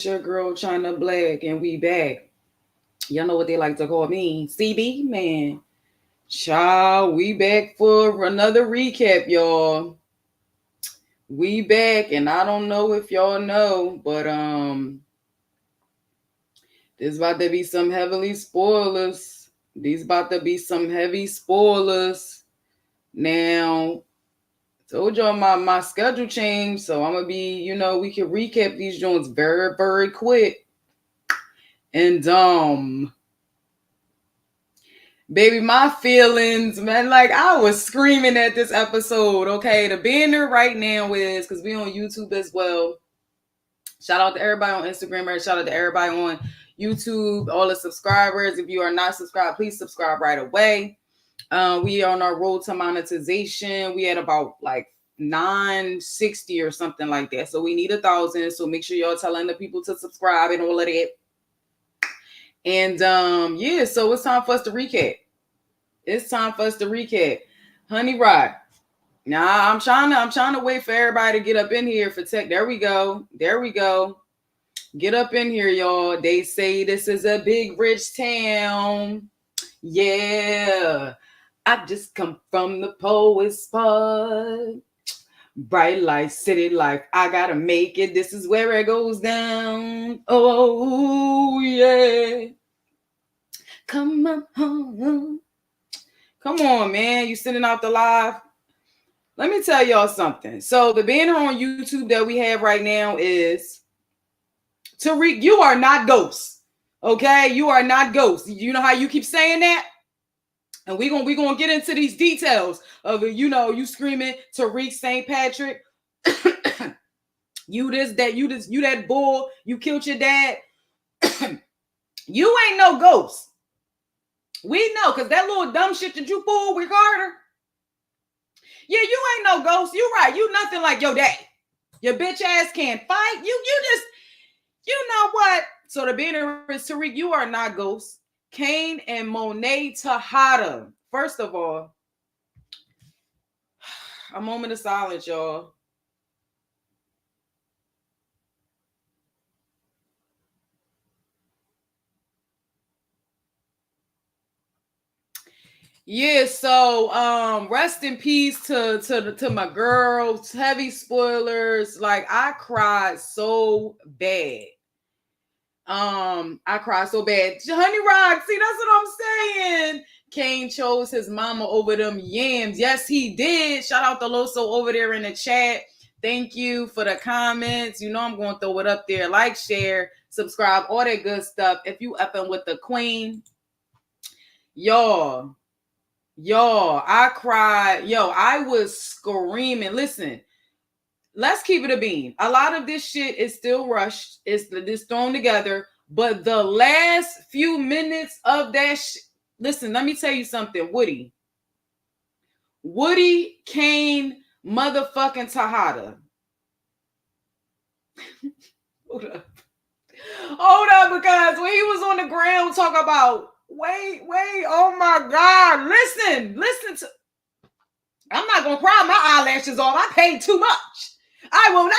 Your girl China Black, and we back. Y'all know what they like to call me, CB man. Child, we back for another recap, y'all. We back, and I don't know if y'all know, but there's about to be some heavily spoilers. These about to be some heavy spoilers. Now, told y'all my schedule changed, so I'm gonna be, we can recap these joints very, very quick. And baby, my feelings, man. Like I was screaming at this episode. Okay, the banner right now is because we on YouTube as well. Shout out to everybody on Instagram, or shout out to everybody on YouTube, all the subscribers. If you are not subscribed, please subscribe right away. We are on our road to monetization. We had about like 960 or something like that. So we need 1,000. So make sure y'all telling the people to subscribe and all of that. And yeah, so it's time for us to recap. It's time for us to recap. Honey Rock. Nah, I'm trying to wait for everybody to get up in here for tech. There we go. There we go. Get up in here, y'all. They say this is a big rich town. Yeah. I just come from the poet's spot. Bright light, city life. I gotta make it. This is where it goes down. Oh yeah. Come on. Come on, man. You sending out the live? Let me tell y'all something. So the banner on YouTube that we have right now is Tariq, you are not ghost. Okay? You are not ghost. You know how you keep saying that? And we gonna get into these details of you screaming Tariq St. Patrick. you that bull, you killed your dad. You ain't no ghost. We know, because that little dumb shit that you pulled with Carter. Yeah, you ain't no ghost. You right. You nothing like your dad. Your bitch ass can't fight. You just, you know what? So the banner is Tariq, you are not ghost. Kane and Monet Tejada. First of all, a moment of silence, y'all. Yeah, so rest in peace to my girls. Heavy spoilers. Like I cried so bad. I cried so bad. Honey Rock, see, that's what I'm saying. Kane chose his mama over them yams. Yes, he did. Shout out to Loso over there in the chat. Thank you for the comments. You know I'm going to throw it up there. Like, share, subscribe, all that good stuff. If you upping with the queen, y'all, I cried. Yo, I was screaming. Listen, let's keep it a bean. A lot of this shit is still rushed. It's thrown together. But the last few minutes of that listen, let me tell you something, Woody, Kane, motherfucking Tejada. Hold up, because when he was on the ground talking about, wait, oh my God, listen to, I'm not going to cry my eyelashes off. I paid too much. I will not.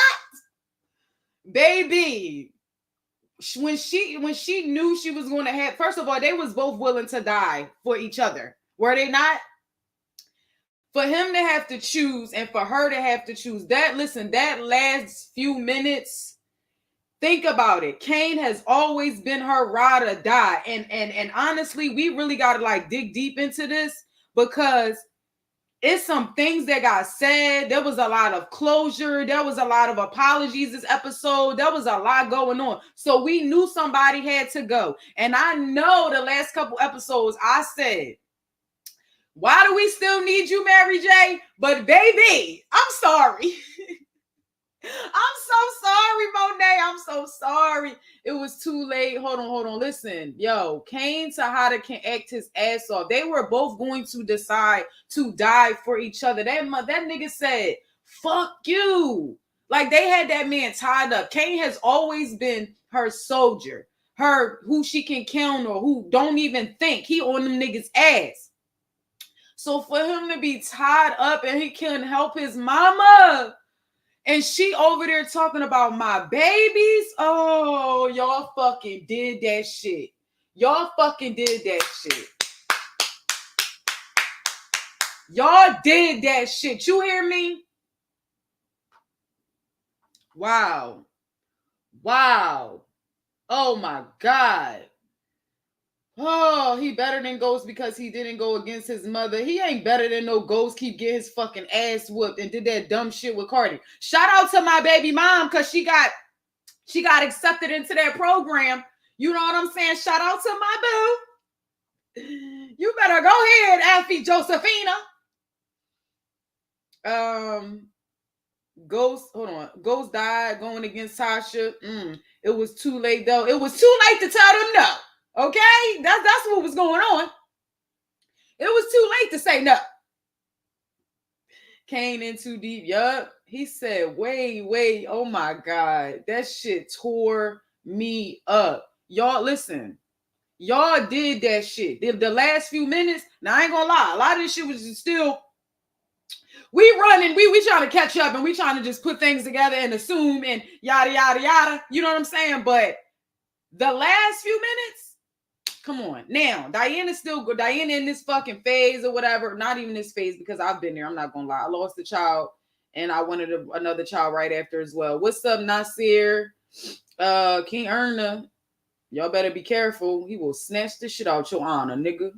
Baby, when she knew she was going to have, first of all, they was both willing to die for each other. Were they not? For him to have to choose and for her to have to choose, that last few minutes, think about it. Kane has always been her ride or die. And honestly, we really got to like dig deep into this, because it's some things that got said. There was a lot of closure. There was a lot of apologies this episode. There was a lot going on. So we knew somebody had to go. And I know the last couple episodes I said, why do we still need you, Mary J? But baby, I'm sorry. I'm so sorry, Monet. I'm so sorry. It was too late. Hold on. Listen, yo, Kane Tejada can act his ass off. They were both going to decide to die for each other. That nigga said, fuck you. Like, they had that man tied up. Kane has always been her soldier, her who she can count on, who don't even think. He on them niggas' ass. So for him to be tied up and he couldn't help his mama, And she over there talking about my babies. Oh, y'all fucking did that shit. Y'all fucking did that shit. Y'all did that shit. You hear me? Wow. Wow. Oh my God. Oh, he better than Ghost because he didn't go against his mother. He ain't better than no Ghost. Keep getting his fucking ass whooped and did that dumb shit with Cardi. Shout out to my baby mom because she got accepted into that program. You know what I'm saying? Shout out to my boo. You better go ahead, Alfie Josephina. Ghost, hold on. Ghost died going against Tasha. It was too late though. It was too late to tell them no. Okay? That's what was going on. It was too late to say no. Kane in too deep. Yup. He said, wait. Oh my God. That shit tore me up. Y'all, listen. Y'all did that shit. The last few minutes, now I ain't gonna lie, a lot of this shit was still, we running, we trying to catch up and we trying to just put things together and assume and yada, yada, yada. You know what I'm saying? But the last few minutes, come on. Now, Diana's still good. Diana in this fucking phase or whatever. Not even this phase because I've been there. I'm not gonna lie. I lost a child and I wanted another child right after as well. What's up, Nasir? King Erna. Y'all better be careful. He will snatch the shit out your honor, nigga.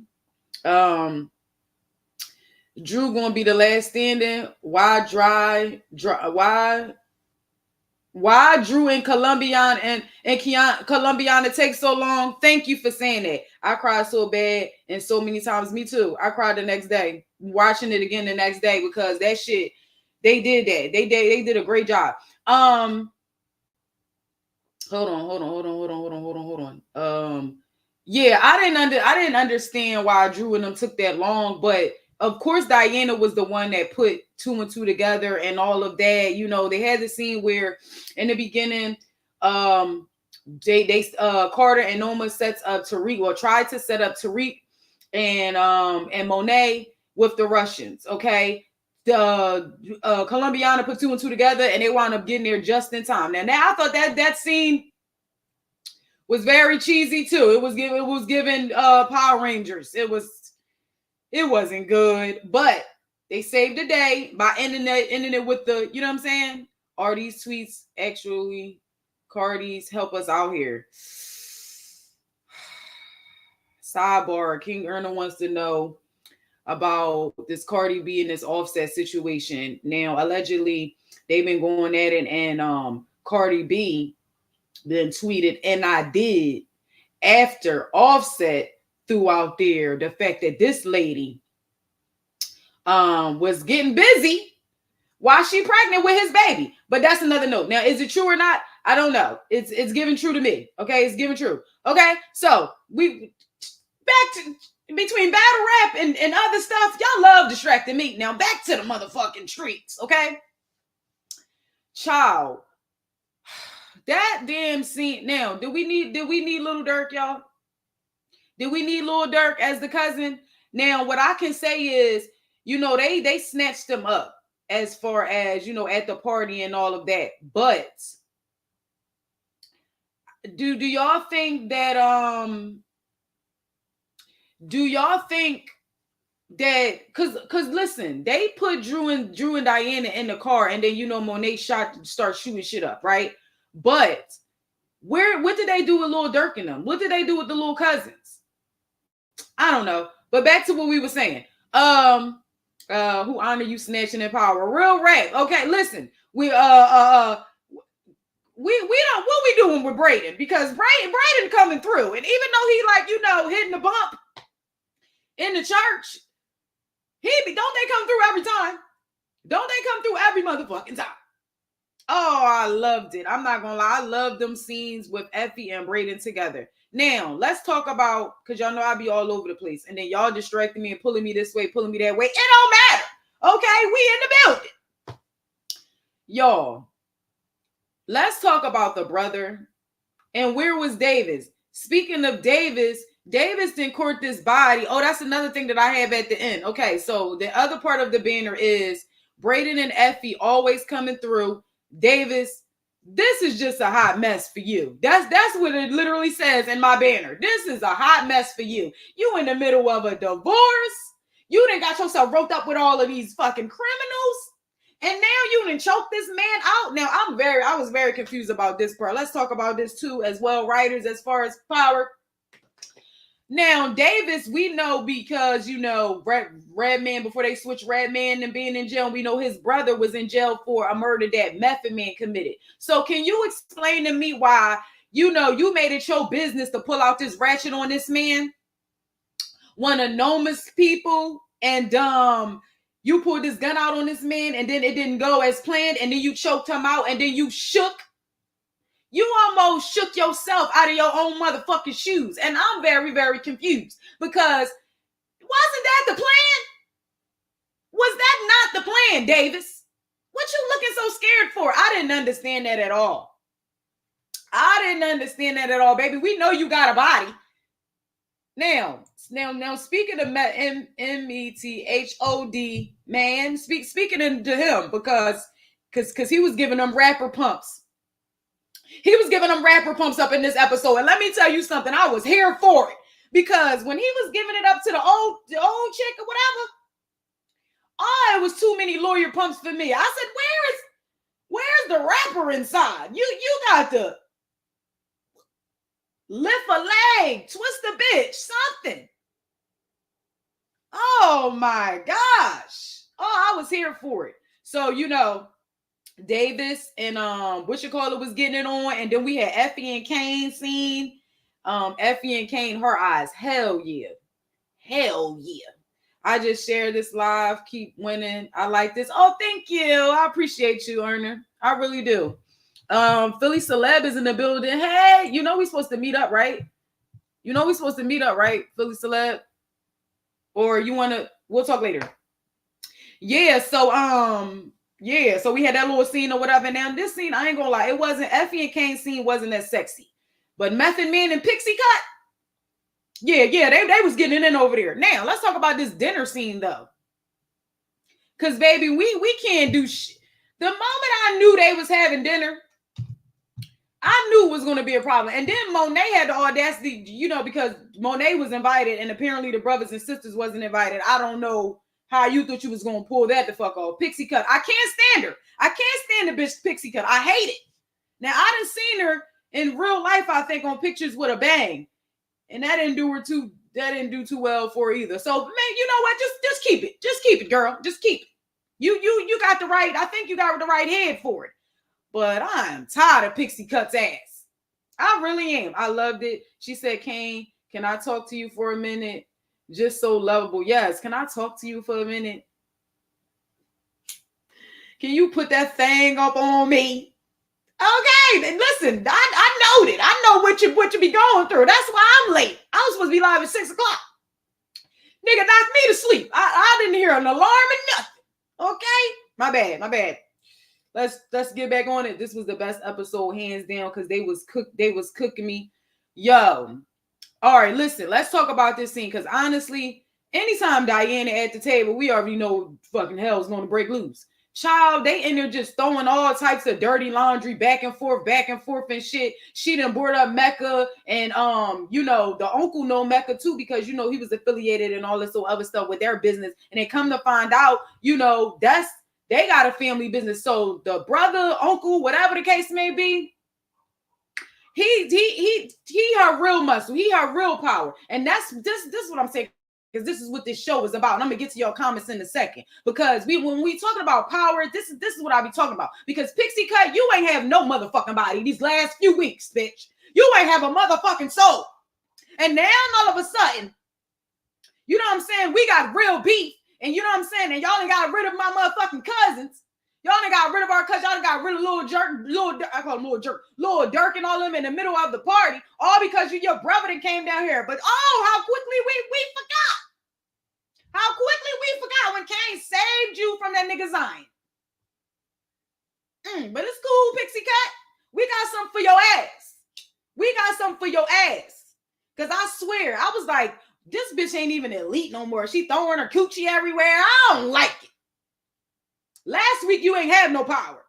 Drew gonna be the last standing. Why Drew and Colombiana and Colombiana take so long? Thank you for saying that. I cried so bad and so many times. Me too. I cried the next day, watching it again the next day because that shit, they did that. They did a great job. Hold on. Yeah, I didn't understand why Drew and them took that long, but of course Diana was the one that put 2 and 2 together and all of that. You know, they had the scene where in the beginning, Carter and Noma sets up Tariq, or tried to set up Tariq and Monet with the Russians. Okay. The Colombiana put 2 and 2 together and they wound up getting there just in time. Now I thought that scene was very cheesy too. It was given Power Rangers. It wasn't good, but they saved the day by ending it with the, you know what I'm saying? Are these tweets actually Cardi's? Help us out here. Sidebar, King Erna wants to know about this Cardi B in this Offset situation. Now, allegedly, they've been going at it, and Cardi B then tweeted, and I did, after Offset threw out there the fact that this lady was getting busy while she pregnant with his baby. But that's another note. Now, is it true or not? I don't know. It's given true to me. Okay, it's given true. Okay, so we back to between battle rap and other stuff. Y'all love distracting me. Now back to the motherfucking streets. Okay, child. That damn scene. Now, did we need Lil Durk, y'all? Did we need Lil Durk as the cousin? Now, what I can say is, you know, they snatched him up as far as, you know, at the party and all of that. But do y'all think that cause listen, they put Drew and Diana in the car, and then, you know, Monet start shooting shit up, right? But what did they do with Lil Durk and them? What did they do with the little cousins? I don't know. But back to what we were saying. Who honor you snatching in power? Real rap. Okay, listen. We don't, what we doing with Braden? Because Braden coming through. And even though he, like, you know, hitting the bump in the church, don't they come through every time? Don't they come through every motherfucking time? Oh, I loved it. I'm not gonna lie. I love them scenes with Effie and Braden together. Now, let's talk about, because y'all know I be all over the place. And then y'all distracting me and pulling me this way, pulling me that way. It don't matter. Okay, we in the building. Y'all, let's talk about the brother. And where was Davis? Speaking of Davis didn't court this body. Oh, that's another thing that I have at the end. Okay, so the other part of the banner is Braden and Effie always coming through. Davis, this is just a hot mess for you. That's what it literally says in my banner. This is a hot mess for you. You in the middle of a divorce. You done got yourself roped up with all of these fucking criminals. And now you done choked this man out. Now I was very confused about this part. Let's talk about this too as well, writers, as far as power. Now, Davis, we know because, Redman, before they switched Redman and being in jail, we know his brother was in jail for a murder that Method Man committed. So can you explain to me why, you made it your business to pull out this ratchet on this man? One of Noma's people, and you pulled this gun out on this man, and then it didn't go as planned, and then you choked him out, and then you shook. You almost shook yourself out of your own motherfucking shoes. And I'm very, very confused because wasn't that the plan? Was that not the plan, Davis? What you looking so scared for? I didn't understand that at all. Baby. We know you got a body. Now, speaking of Method man, speaking to him because he was giving them rapper pumps. He was giving them rapper pumps up in this episode. And let me tell you something. I was here for it. Because when he was giving it up to the old chick or whatever, it was too many lawyer pumps for me. I said, where's the rapper inside? You got to lift a leg, twist a bitch, something. Oh my gosh. I was here for it. So, Davis and was getting it on, and then we had Effie and Kane scene. Effie and Kane, her eyes, hell yeah. I just shared this live. Keep winning. I like this. Oh, thank you. I appreciate you, Erner. I really do. Philly Celeb is in the building. Hey, we supposed to meet up, right? Philly Celeb? Or we'll talk later. Yeah, so so we had that little scene or whatever. Now this scene, I ain't gonna lie, Effie and Kane scene wasn't that sexy. But Method Man and Pixie Cut, they was getting it in over there. Now let's talk about this dinner scene though. Cause baby, we can't do shit. The moment I knew they was having dinner, I knew it was gonna be a problem. And then Monet had the audacity, because Monet was invited and apparently the brothers and sisters wasn't invited. I don't know how you thought you was gonna pull that the fuck off. Pixie Cut. I can't stand her. I can't stand the bitch Pixie Cut. I hate it. Now I done seen her in real life, I think, on Pictures with a Bang. And that didn't do too well for her either. So man, you know what? Just keep it. Just keep it, girl. Just keep it. You got the right, I think you got the right head for it. But I'm tired of Pixie Cut's ass. I really am. I loved it. She said, Kane, can I talk to you for a minute? Just so lovable. Yes. Can I talk to you for a minute? Can you put that thing up on me? Okay. Then listen, I know it. I know what you be going through. That's why I'm late. I was supposed to be live at 6 o'clock. Nigga knocked me to sleep. I didn't hear an alarm and nothing. Okay. My bad. Let's get back on it. This was the best episode, hands down, because they was cooking me. Yo. All right, listen, let's talk about this scene, because honestly, anytime Diana at the table, we already know fucking hell's going to break loose. Child, they in there just throwing all types of dirty laundry back and forth and shit. She done board up Mecca, and the uncle know Mecca too, because he was affiliated and all this other stuff with their business. And they come to find out, they got a family business. So the brother, uncle, whatever the case may be, he her real muscle. He her real power. And this is what I'm saying, because this is what this show is about. And I'm gonna get to your comments in a second. Because when we talking about power, this is what I be talking about. Because Pixie Cut, you ain't have no motherfucking body these last few weeks, bitch. You ain't have a motherfucking soul. And now all of a sudden, you know what I'm saying? We got real beef. And you know what I'm saying? And y'all ain't got rid of my motherfucking cousins. Y'all ain't got rid of our cousins. Y'all ain't got rid of Lil Durk and all them in the middle of the party. All because your brother that came down here. But how quickly we forgot. How quickly we forgot when Kane saved you from that nigga Zion. But it's cool, Pixie Cut. We got something for your ass. Because I swear, I was like, this bitch ain't even elite no more. She throwing her coochie everywhere. I don't like it. Last week, you ain't have no power.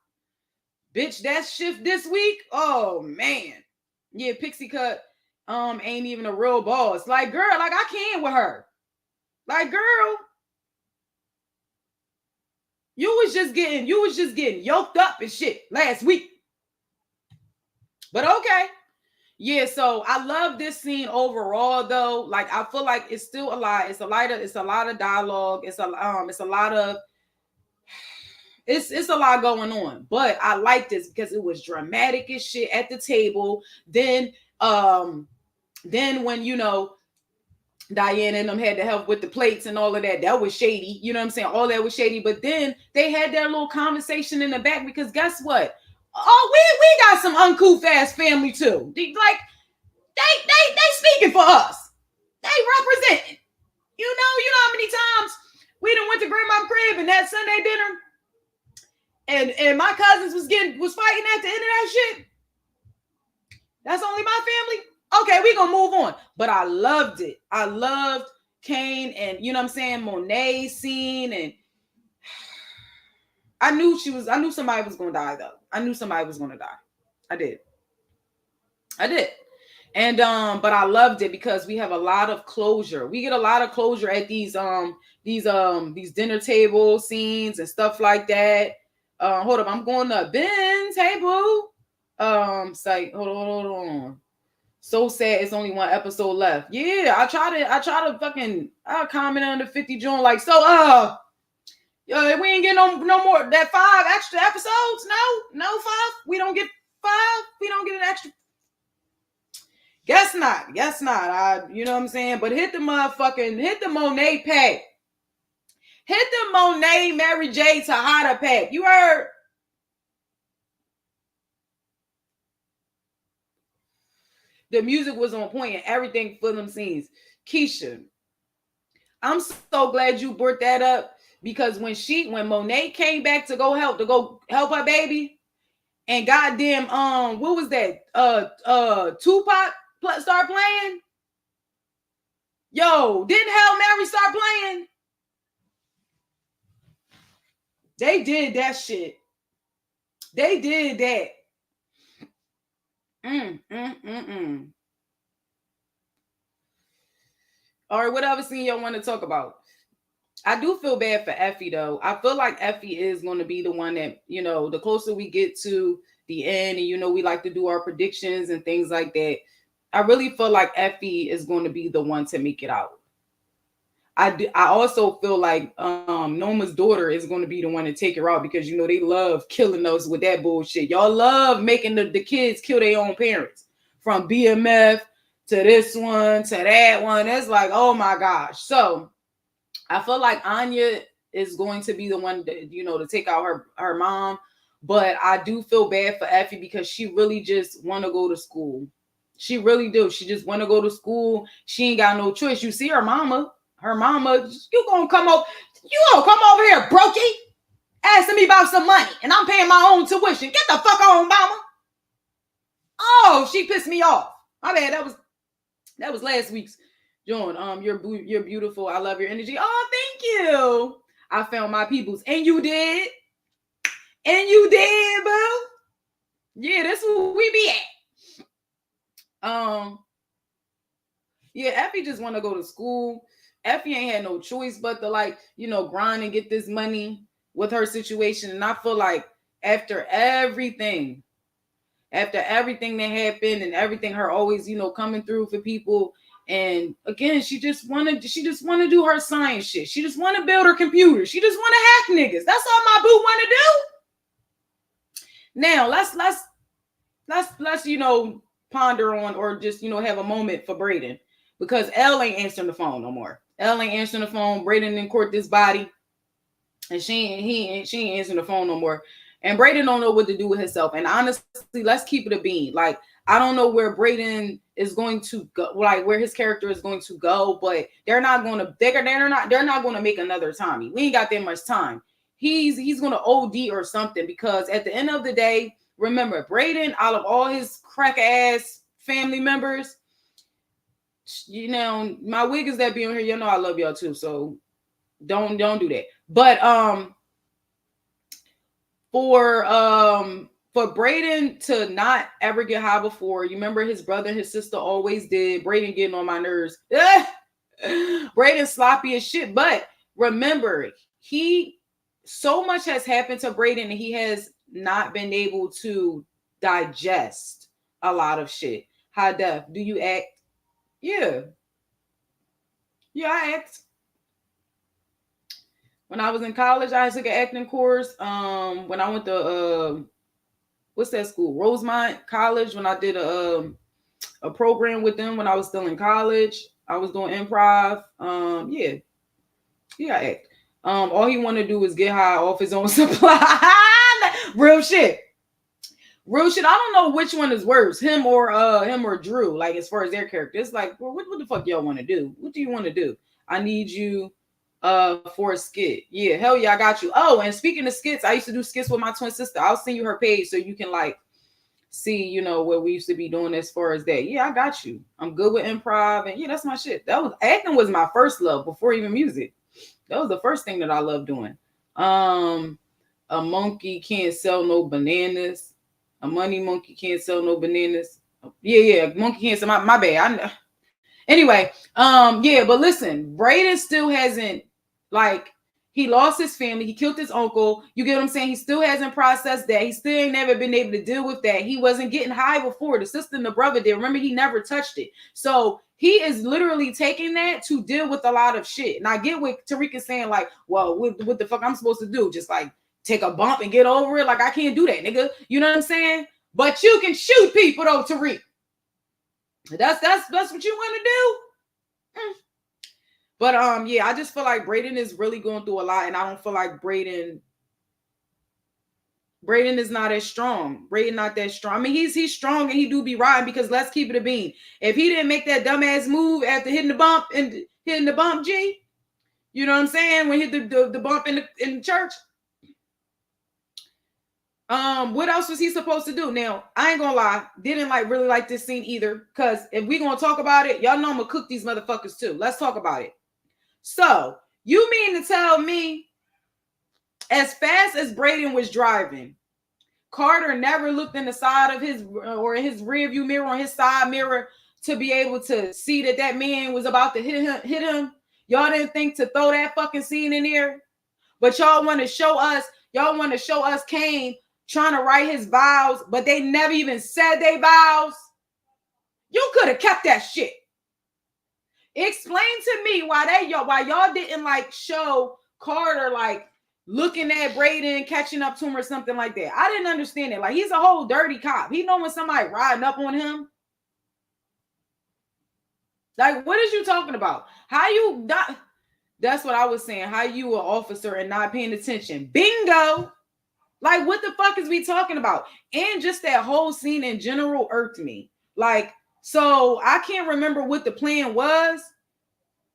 Bitch, that shift this week. Oh man. Yeah, Pixie Cut ain't even a real boss. Like, girl, like I can't with her. Like, girl, you was just getting yoked up and shit last week. But okay. Yeah, so I love this scene overall though. Like I feel like it's still a lot. It's a lot of dialogue. It's a lot of it's a lot going on. But I like this because it was dramatic as shit at the table. Then when Diane and them had to help with the plates and all of that. That was shady. You know what I'm saying? All that was shady. But then they had their little conversation in the back because guess what? Oh, we got some uncouth ass family too. Like they speaking for us. They representing. You know how many times we done went to grandma's crib and that Sunday dinner, and my cousins was fighting at the end of that shit. That's only my family. Okay, we gonna move on. But I loved it. I loved Kane and you know what I'm saying, Monet's scene, and I knew somebody was gonna die though. I knew somebody was gonna die. I did. And but I loved it because we have a lot of closure. We get a lot of closure at these dinner table scenes and stuff like that. Hold up, I'm going to Ben's. Hey boo. Say, hold on. So sad it's only one episode left. Yeah, I try to fucking comment on the 50 joint like so we ain't getting no more that 5 extra episodes. No 5. We don't get 5. We don't get an extra. Guess not. You know what I'm saying? But hit the Monet pack. Hit the Monet Mary J Tejada pack. You heard? The music was on point and everything for them scenes. Keisha, I'm so glad you brought that up because when Monet came back to go help her baby, and goddamn what was that? Tupac start playing. Yo, didn't Hail Mary start playing? They did that shit. They did that. All right, what other scene y'all want to talk about? I do feel bad for Effie though. I feel like Effie is going to be the one that, the closer we get to the end and, we like to do our predictions and things like that. I really feel like Effie is going to be the one to make it out. I also feel like Noma's daughter is going to be the one to take her out because, they love killing us with that bullshit. Y'all love making the kids kill their own parents, from BMF to this one to that one. It's like, oh my gosh. So I feel like Anya is going to be the one that, to take out her mom. But I do feel bad for Effie because she really just want to go to school. She really do. She just want to go to school. She ain't got no choice. You see her mama, you gonna come over here, brokey, asking me about some money, and I'm paying my own tuition. Get the fuck on, mama. Oh, she pissed me off. My bad. That was last week's John. You're beautiful. I love your energy. Oh, thank you. I found my peoples, and you did, boo. Yeah, that's who we be at. Yeah, Effie just want to go to school. Effie ain't had no choice but to grind and get this money with her situation. And I feel like after everything that happened and everything, her always, coming through for people. And again, she just want to do her science shit. She just want to build her computer. She just want to hack niggas. That's all my boo want to do. Now let's ponder on or just have a moment for Brayden, because Elle ain't answering the phone no more. Elle ain't answering the phone. Brayden didn't court this body, and she ain't answering the phone no more. And Brayden don't know what to do with himself. And honestly, let's keep it a bean. Like, I don't know where Brayden is going to go, like where his character is going to go, but they're not going to make another Tommy. We ain't got that much time. He's going to OD or something, because at the end of the day, remember, Brayden, out of all his crack ass family members, my wiggers that be on here, I love y'all too. So don't do that. But for for Brayden to not ever get high before, you remember his brother and his sister always did. Brayden getting on my nerves. Brayden sloppy as shit. But remember, so much has happened to Brayden and he has not been able to digest a lot of shit. High def, do you act? Yeah. Yeah, I act. When I was in college, I took an acting course. When I went to what's that school? Rosemont College. When I did a program with them when I was still in college, I was doing improv. Yeah, I act. All he wanted to do was get high off his own supply. Real shit. Real shit. I don't know which one is worse, him or Drew. Like as far as their character, it's like, well, what the fuck y'all want to do? What do you want to do? I need you for a skit. Yeah, hell yeah, I got you. Oh, and speaking of skits, I used to do skits with my twin sister. I'll send you her page so you can like see, what we used to be doing as far as that. Yeah, I got you. I'm good with improv, and yeah, that's my shit. That was acting was my first love before even music. That was the first thing that I loved doing. A monkey can't sell no bananas. A money monkey can't sell no bananas. Yeah, monkey can't sell my bad. Anyway, yeah, but listen, Brayden still hasn't like he lost his family, he killed his uncle. You get what I'm saying? He still hasn't processed that. He still ain't never been able to deal with that. He wasn't getting high before. The sister and the brother did. Remember, he never touched it. So he is literally taking that to deal with a lot of shit. And I get what Tariq is saying, like, well, what the fuck I'm supposed to do? Just like take a bump and get over it? Like, I can't do that, nigga. You know what I'm saying? But you can shoot people though, Tariq. That's what you want to do. But yeah, I just feel like Brayden is really going through a lot, and I don't feel like Brayden is not as strong. Brayden not that strong. I mean, he's strong and he do be riding because let's keep it a bean. If he didn't make that dumbass move after hitting the bump and hitting the bump, G, you know what I'm saying? When he hit the bump in the church. What else was he supposed to do? Now, I ain't gonna lie, didn't really like this scene either. Cause if we gonna talk about it, y'all know I'm gonna cook these motherfuckers too. Let's talk about it. So, you mean to tell me, as fast as Brayden was driving, Carter never looked in the side of his or his rear view mirror or his side mirror to be able to see that man was about to hit him? Y'all didn't think to throw that fucking scene in there? But y'all want to show us Kane trying to write his vows, but they never even said they vows. You could have kept that shit. Explain to me why y'all didn't like show Carter like looking at Brayden, catching up to him or something like that. I didn't understand it. Like, he's a whole dirty cop. He know when somebody riding up on him. Like, what is you talking about? How you not? That's what I was saying. How you an officer and not paying attention? Bingo. Like, what the fuck is we talking about? And just that whole scene in general irked me. Like, so I can't remember what the plan was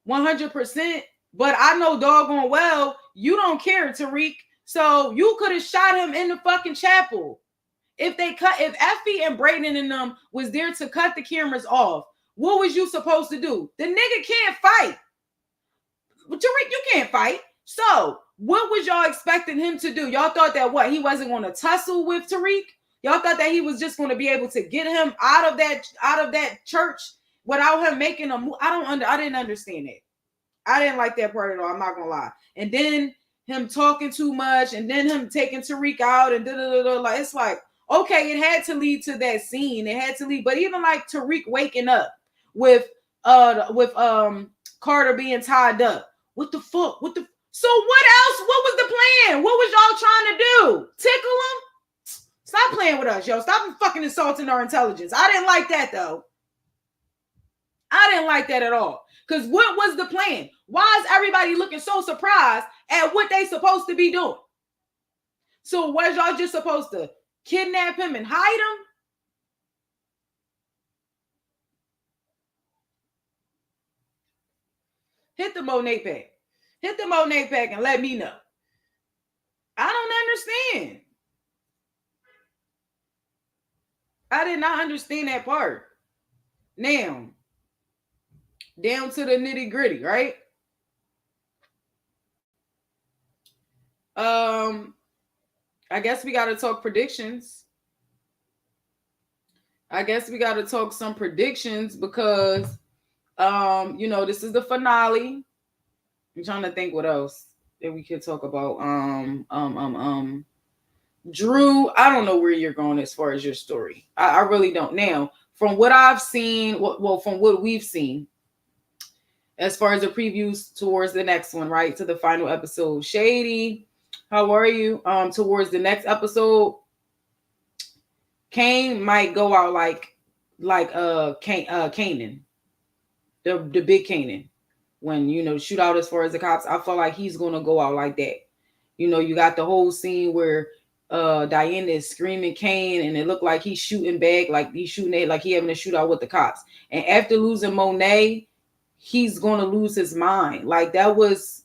100%, but I know doggone well you don't care, Tariq. So you could have shot him in the fucking chapel. If Effie and Brayden and them was there to cut the cameras off, what was you supposed to do? The nigga can't fight. Tariq, you can't fight. So what was y'all expecting him to do? Y'all thought that he wasn't going to tussle with Tariq? Y'all thought that he was just going to be able to get him out of that church without him making a move? I didn't understand it. I didn't like that part at all. I'm not gonna lie. And then him talking too much, and then him taking Tariq out, and like, it's like, okay, it had to lead to that scene. It had to lead, but even like Tariq waking up with Carter being tied up. What the fuck? So what else? What was the plan? What was y'all trying to do? Tickle him? Stop playing with us, yo. Stop fucking insulting our intelligence. I didn't like that though. I didn't like that at all. Because what was the plan? Why is everybody looking so surprised at what they supposed to be doing? So was y'all just supposed to kidnap him and hide him? Hit the Monet pack. Hit the Monet pack and let me know. I don't understand. I did not understand that part. Now, down to the nitty gritty, right? I guess we got to talk predictions. I guess we got to talk some predictions because, this is the finale. I'm trying to think what else that we could talk about. Drew, I don't know where you're going as far as your story. I really don't. Now, from what I've seen, from what we've seen, as far as the previews towards the next one, right? To the final episode. Shady, how are you? Towards the next episode, Kane might go out Kanan, the big Kanan. When shoot out as far as the cops, I feel like he's gonna go out like that. You got the whole scene where Diana is screaming Kane, and it looked like he's shooting back, like he's shooting it, like he having a shootout with the cops. And after losing Monet, he's gonna lose his mind. Like that was,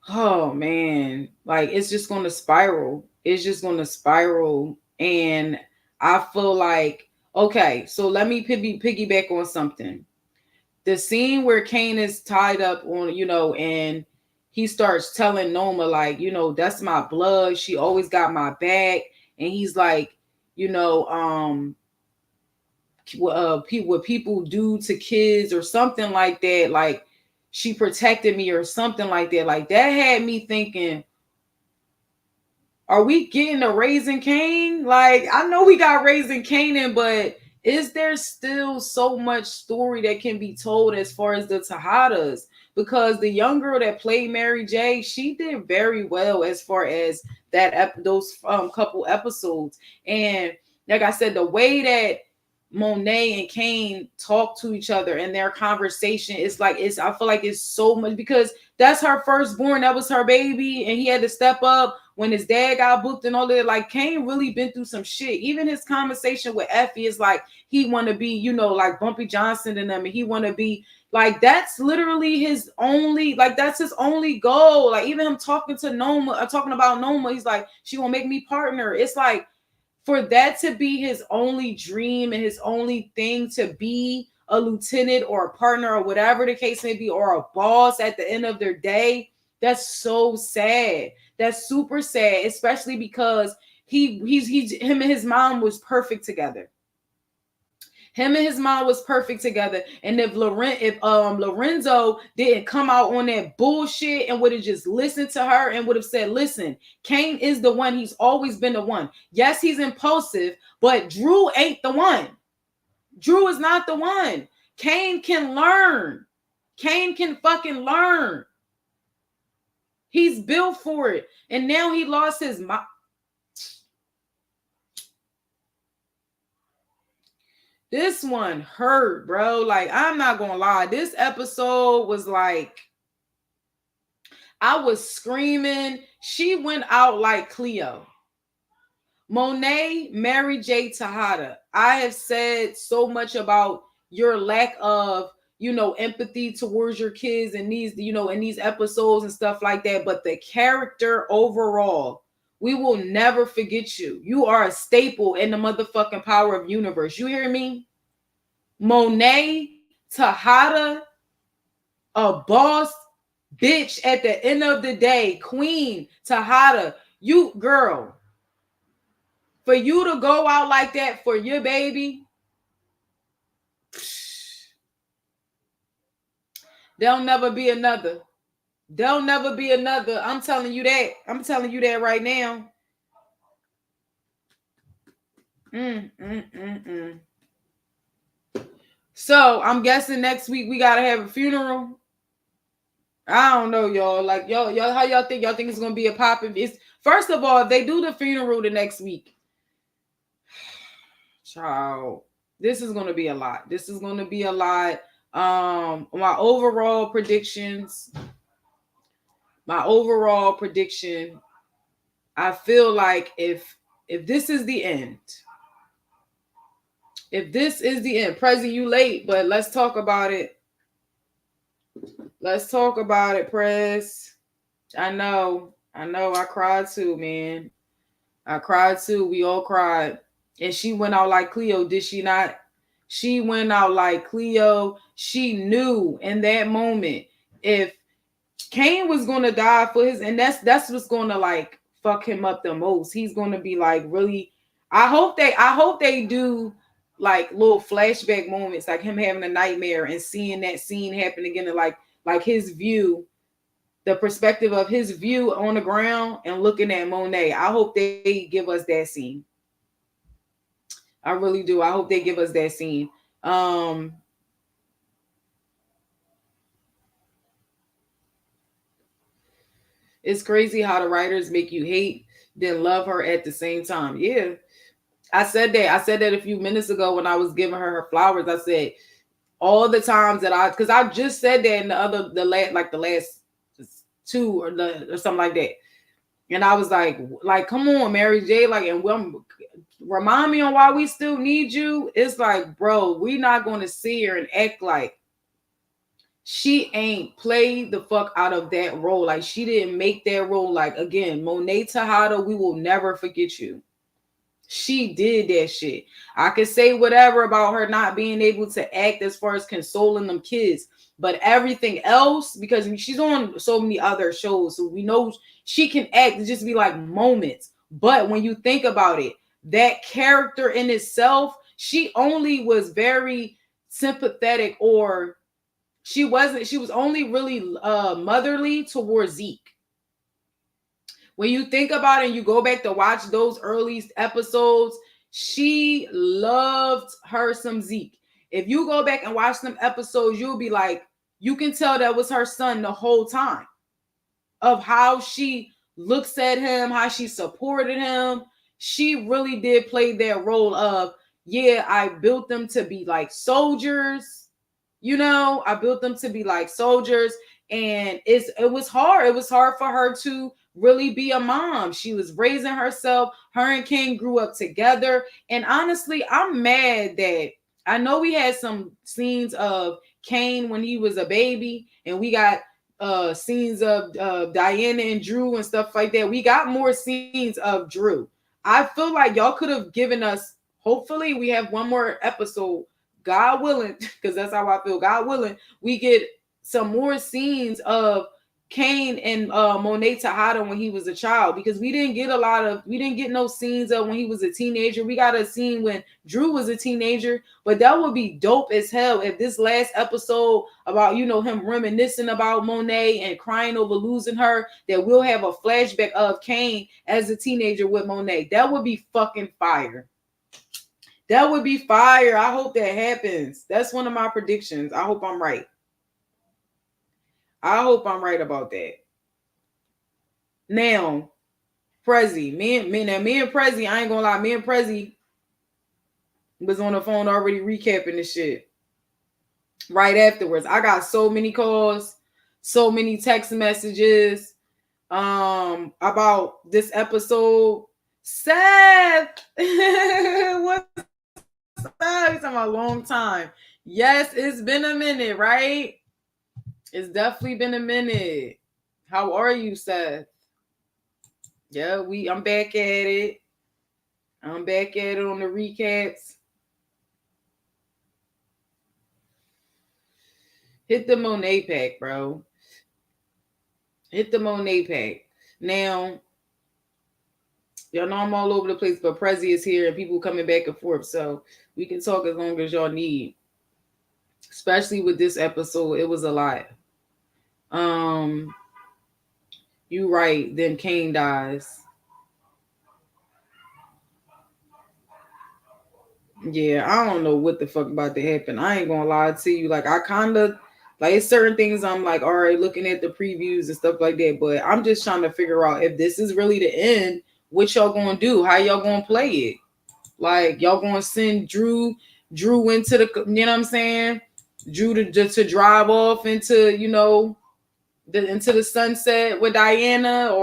oh man, like it's just gonna spiral. It's just gonna spiral, and I feel like okay. So let me piggyback on something. The scene where Kane is tied up on, and he starts telling Noma like, that's my blood. She always got my back, and he's like, what people do to kids or something like that, like she protected me or something like that. Like that had me thinking, are we getting a Raising Cane? Like I know we got Raising Canaan, but is there still so much story that can be told as far as the Tejadas? Because the young girl that played Mary J, she did very well as far as those couple episodes. And like I said, the way that Monet and Kane talk to each other and their conversation, I feel like it's so much because that's her firstborn, that was her baby, and he had to step up when his dad got booked and all that. Like Kane really been through some shit. Even his conversation with Effie is like he want to be, like Bumpy Johnson and them, and he want to be like that's literally his only, like that's his only goal. Like even him talking to Noma, talking about Noma, he's like, she won't make me partner. It's like for that to be his only dream and his only thing to be a lieutenant or a partner or whatever the case may be, or a boss at the end of their day, that's so sad. That's super sad, especially because he's him and his mom was perfect together. Him and his mom was perfect together. And if Lorenzo didn't come out on that bullshit and would have just listened to her and would have said, listen, Kane is the one. He's always been the one. Yes, he's impulsive, but Drew ain't the one. Drew is not the one. Kane can learn. Kane can fucking learn. He's built for it. And now he lost his mind. This one hurt, bro. Like, I'm not gonna lie. This episode was like, I was screaming. She went out like Cleo. Monet, Mary J. Tejada. I have said so much about your lack of, empathy towards your kids in these, in these episodes and stuff like that. But the character overall, we will never forget you. You are a staple in the motherfucking Power of Universe. You hear me? Monet, Tejada, a boss, bitch at the end of the day. Queen, Tejada, you girl. For you to go out like that for your baby, there'll never be another. There'll never be another. I'm telling you that. I'm telling you that right now. So I'm guessing next week we gotta have a funeral. I don't know, y'all. Like y'all, how y'all think? Y'all think it's gonna be a popping? It's first of all, if they do the funeral the next week, child, this is gonna be a lot. This is gonna be a lot. My overall predictions. My overall prediction. I feel like if this is the end, Prezi, you late, but let's talk about it. Let's talk about it, Prez. I know. I cried too, man. I cried too. We all cried. And she went out like Cleo, did she not? She went out like Cleo. She knew in that moment if Kane was going to die for his, and that's what's going to like fuck him up the most. He's going to be like really I hope they do like little flashback moments, like him having a nightmare and seeing that scene happen again, and like his view, the perspective of his view on the ground and looking at Monet. I hope they give us that scene. I really do. I hope they give us that scene. Um it's crazy how the writers make you hate then love her at the same time. Yeah. I said that a few minutes ago when I was giving her flowers. I said all the times that because I just said that in the last two or something like that. And I was like, come on, Mary J. Like, and remind me on why we still need you. It's like, bro, we not going to see her and act like she ain't played the fuck out of that role. Like, she didn't make that role. Like, again, Monet Tejada, we will never forget you. She did that shit. I could say whatever about her not being able to act as far as consoling them kids, but everything else, because she's on so many other shows, so we know she can act. It just be like moments. But when you think about it, that character in itself, she only was very sympathetic, or she wasn't. She was only really motherly towards Zeke. When you think about it and you go back to watch those early episodes, she loved her some Zeke. If you go back and watch them episodes, you'll be like, you can tell that was her son the whole time, of how she looks at him, how she supported him. She really did play that role of, yeah, I built them to be like soldiers. I built them to be like soldiers. And it was hard. It was hard for her to really be a mom. She was raising herself. Her and King grew up together. And honestly, I'm mad that I know we had some scenes of Kane when he was a baby, and we got scenes of Diana and Drew and stuff like that. We got more scenes of Drew. I feel like y'all could have given us, hopefully we have one more episode, God willing, because that's how I feel. God willing, we get some more scenes of Kane and Monet Tejada when he was a child, because we didn't get no scenes of when he was a teenager. We got a scene when Drew was a teenager, but that would be dope as hell if this last episode about, him reminiscing about Monet and crying over losing her, that we'll have a flashback of Kane as a teenager with Monet. That would be fucking fire. That would be fire. I hope that happens. That's one of my predictions. I hope I'm right. I hope I'm right about that. Now, Prezi, me and Prezi, I ain't gonna lie, me and Prezi was on the phone already recapping this shit. Right afterwards, I got so many calls, so many text messages, about this episode. Seth, what's up? It's been a long time. Yes, it's been a minute, right? It's definitely been a minute. How are you, Seth? Yeah, I'm back at it. I'm back at it on the recaps. Hit the Monet pack, bro. Hit the Monet pack. Now, y'all know I'm all over the place, but Prezi is here and people coming back and forth, so we can talk as long as y'all need. Especially with this episode, it was a lot. You right. Then Kane dies. Yeah, I don't know what the fuck about to happen. I ain't gonna lie to you. Like, I kind of like, it's certain things I'm like, all right, looking at the previews and stuff like that. But I'm just trying to figure out if this is really the end. What y'all gonna do? How y'all gonna play it? Like, y'all gonna send Drew into the, you know what I'm saying? Drew to drive off into, into the sunset with Diana,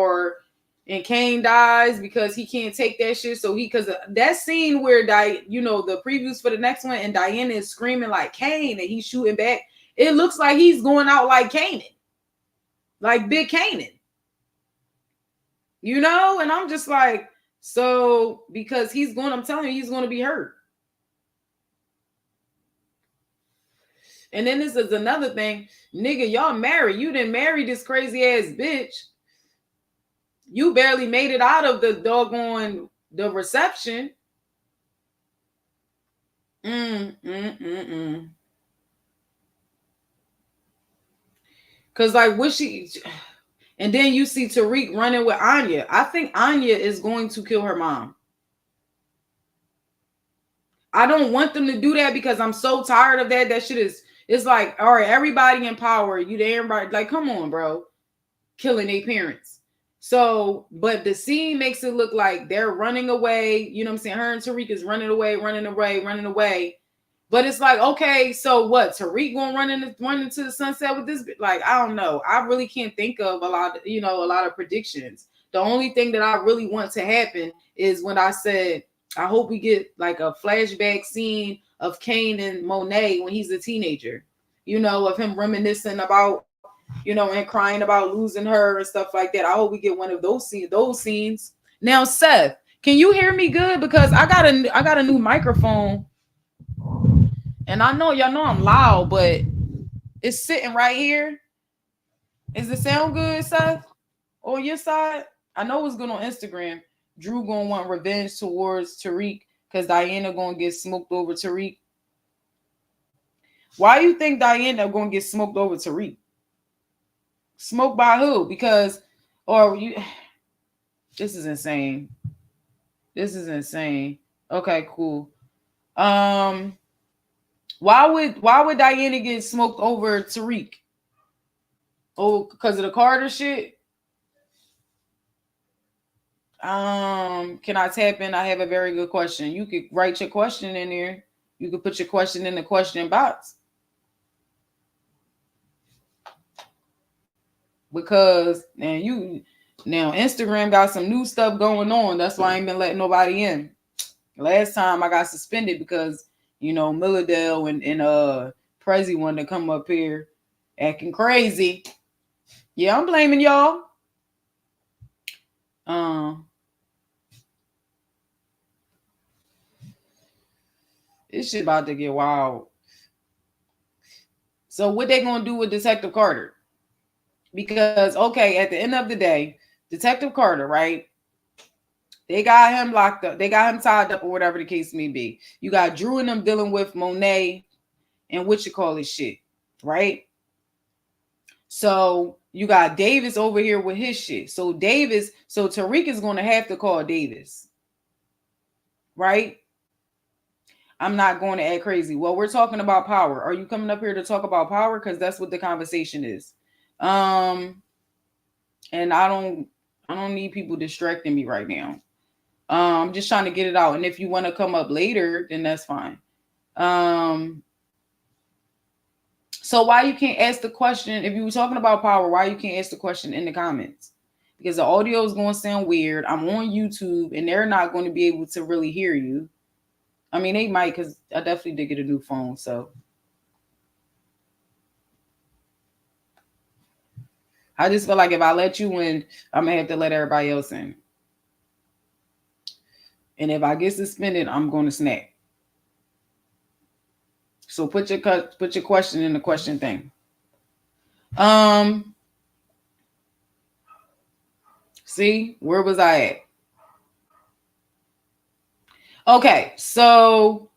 and Kane dies because he can't take that shit. So because that scene where the previews for the next one, and Diana is screaming like Kane and he's shooting back, it looks like he's going out like Kanan, like Big Kanan, and I'm just like, so because I'm telling you, he's going to be hurt. And then this is another thing, nigga, y'all married. You didn't marry this crazy ass bitch. You barely made it out of the reception. Mm, mm, mm, mm. Cause like what she, and then you see Tariq running with Anya. I think Anya is going to kill her mom. I don't want them to do that because I'm so tired of that. That shit is, it's like, all right, everybody in power. You there, everybody, like, come on, bro. Killing their parents. So, but the scene makes it look like they're running away. You know what I'm saying? Her and Tariq is running away, running away, running away. But it's like, okay, so what? Tariq gonna run into the sunset with this? Like, I don't know. I really can't think of a lot, a lot of predictions. The only thing that I really want to happen is when I said, I hope we get like a flashback scene of Kane and Monet when he's a teenager. Of him reminiscing about, and crying about losing her and stuff like that. I hope we get one of those scenes. Now, Seth, can you hear me good? Because I got a new microphone, and I know y'all know I'm loud, but it's sitting right here. Is it sound good, Seth? On your side? I know it's good on Instagram. Drew gonna want revenge towards Tariq because Diana gonna get smoked over Tariq. Why you think Diana gonna get smoked over Tariq? Smoked by who? Because, or you, this is insane. This is insane. Okay, cool. Um, why would Diana get smoked over Tariq? Oh, because of the Carter shit. Can I tap in? I have a very good question. You could write your question in there. You could put your question in the question box. Because now Instagram got some new stuff going on. That's why I ain't been letting nobody in. Last time I got suspended because Milladale and Prezi wanted to come up here acting crazy. Yeah, I'm blaming y'all. This shit about to get wild. So what they gonna do with Detective Carter? Because okay, at the end of the day, Detective Carter, right? They got him locked up. They got him tied up or whatever the case may be. You got Drew and them dealing with Monet and what you call this shit, right? So you got Davis over here with his shit. So Tariq is going to have to call Davis, right? I'm not going to act crazy. Well, we're talking about power. Are you coming up here to talk about power? Because that's what the conversation is. And I don't need people distracting me right now. I'm just trying to get it out. And if you want to come up later, then that's fine. So why you can't ask the question, if you were talking about power, why you can't ask the question in the comments? Because the audio is going to sound weird. I'm on YouTube and they're not going to be able to really hear you. I mean, they might, because I definitely did get a new phone. So I just feel like if I let you in, I'm going to have to let everybody else in. And if I get suspended, I'm going to snap. So put your question in the question thing. See, where was I at? Okay, so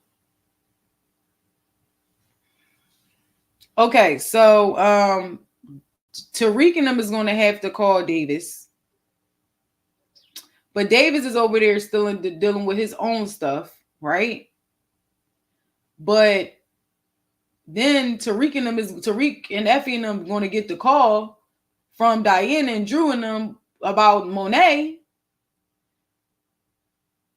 Tariq and them is going to have to call Davis. But Davis is over there still dealing with his own stuff, right? But then Tariq and Effie and them going to get the call from Diana and Drew and them about Monet.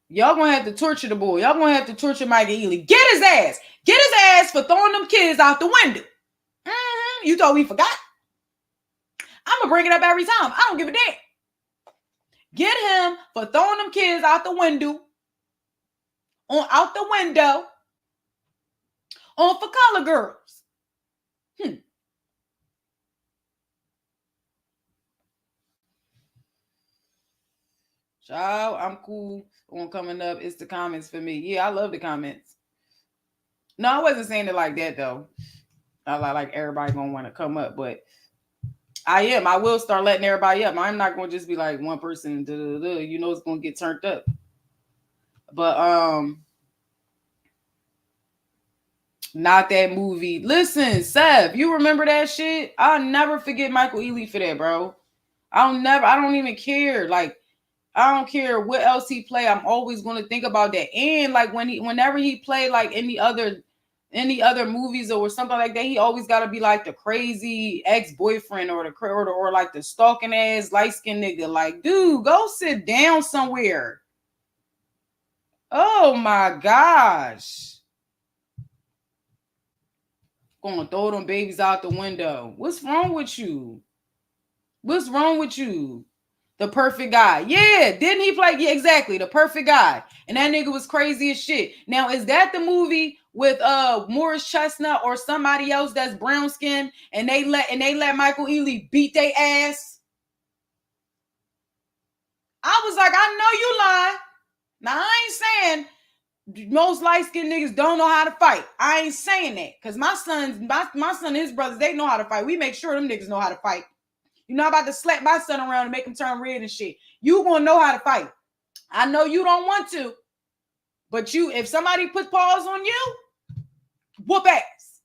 Y'all gonna have to torture the boy. Y'all gonna have to torture Mike Ely. Get his ass. Get his ass for throwing them kids out the window. You thought we forgot? I'm gonna bring it up every time. I don't give a damn. Get him for throwing them kids out the window. Out the window. On for color girls. Child, I'm cool on coming up. It's the comments for me. Yeah, I love the comments. No, I wasn't saying it like that though. I like everybody gonna want to come up, but I am. I will start letting everybody up. I'm not gonna just be like one person. It's gonna get turned up. But Not that movie. Listen, Seb, you remember that shit? I'll never forget Michael Ealy for that, bro. I don't even care. Like, I don't care what else he play. I'm always going to think about that. And like whenever he play like any other movies or something like that, he always got to be like the crazy ex-boyfriend or like the stalking ass light-skinned nigga. Like, dude, go sit down somewhere. Oh my gosh. Gonna throw them babies out the window. What's wrong with you? What's wrong with you? The Perfect Guy. Yeah, didn't he play? Yeah, exactly. The Perfect Guy. And that nigga was crazy as shit. Now, is that the movie with Morris Chestnut or somebody else that's brown skin and they let Michael Ealy beat their ass? I was like, I know you lying. Now I ain't saying most light-skinned niggas don't know how to fight. I ain't saying that. Because my son and his brothers, they know how to fight. We make sure them niggas know how to fight. You're not about to slap my son around and make him turn red and shit. You gonna know how to fight. I know you don't want to, but if somebody put paws on you, whoop ass.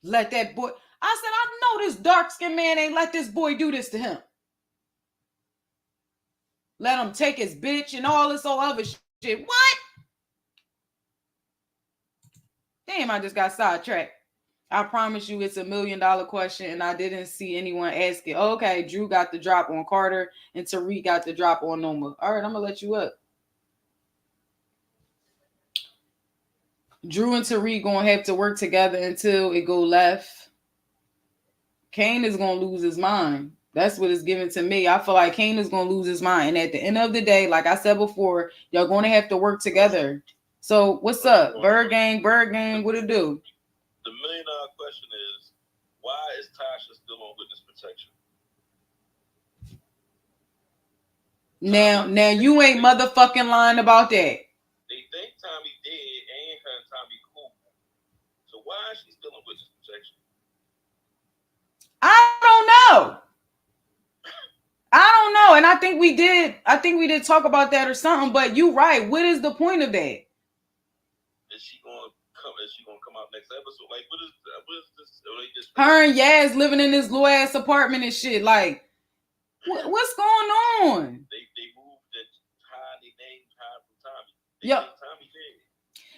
Let that boy. I said, I know this dark-skinned man ain't let this boy do this to him. Let him take his bitch and all this old other shit. What? Damn, I just got sidetracked. I promise you it's $1 million question, and I didn't see anyone ask it. Okay, Drew got the drop on Carter, and Tariq got the drop on Noma. All right, I'm going to let you up. Drew and Tariq going to have to work together until it go left. Kane is going to lose his mind. That's what it's given to me. I feel like Kane is going to lose his mind. And at the end of the day, like I said before, y'all going to have to work together. So what's up? Bird Gang, what it do? The $1 million question is, why is Tasha still on witness protection? Now you ain't motherfucking lying about that. They think Tommy dead and her and Tommy cool. So why is she still on witness protection? I don't know. And I think we did talk about that or something, but you right. What is the point of that? Is she gonna come out next episode? Like, what is this? Her and Yaz living in this little ass apartment and shit. Like, what's going on? They moved the they named Ty from Tommy. Yep. Tommy dead.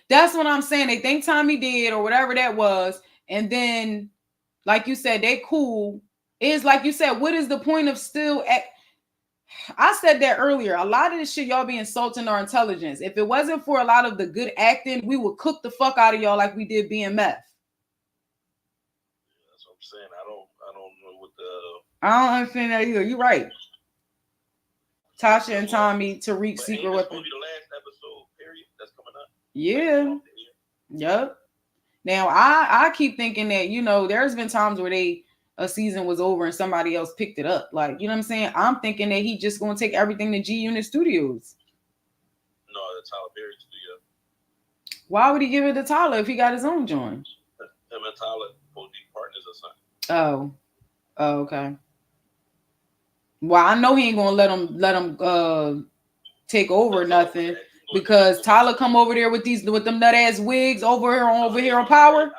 That's what I'm saying. They think Tommy did or whatever that was, and then, like you said, they cool. Is like you said, what is the point of still? I said that earlier. A lot of this shit y'all be insulting our intelligence. If it wasn't for a lot of the good acting, we would cook the fuck out of y'all like we did BMF. Yeah, that's what I'm saying. I don't know what the. I don't understand that either. You're right. Tasha and Tommy, Tariq's secret weapon. Gonna be the last episode, period. That's coming up. Yeah. Yep. Now I keep thinking that there's been times where a season was over and somebody else picked it up. Like, you know what I'm saying? I'm thinking that he just gonna take everything to G Unit Studios. No, the Tyler Perry studio. Why would he give it to Tyler if he got his own joint? Him and Tyler supposed to be partners or something. Oh, okay. Well, I know he ain't gonna let him take over nothing because Tyler come over there with them nut ass wigs over here on Power.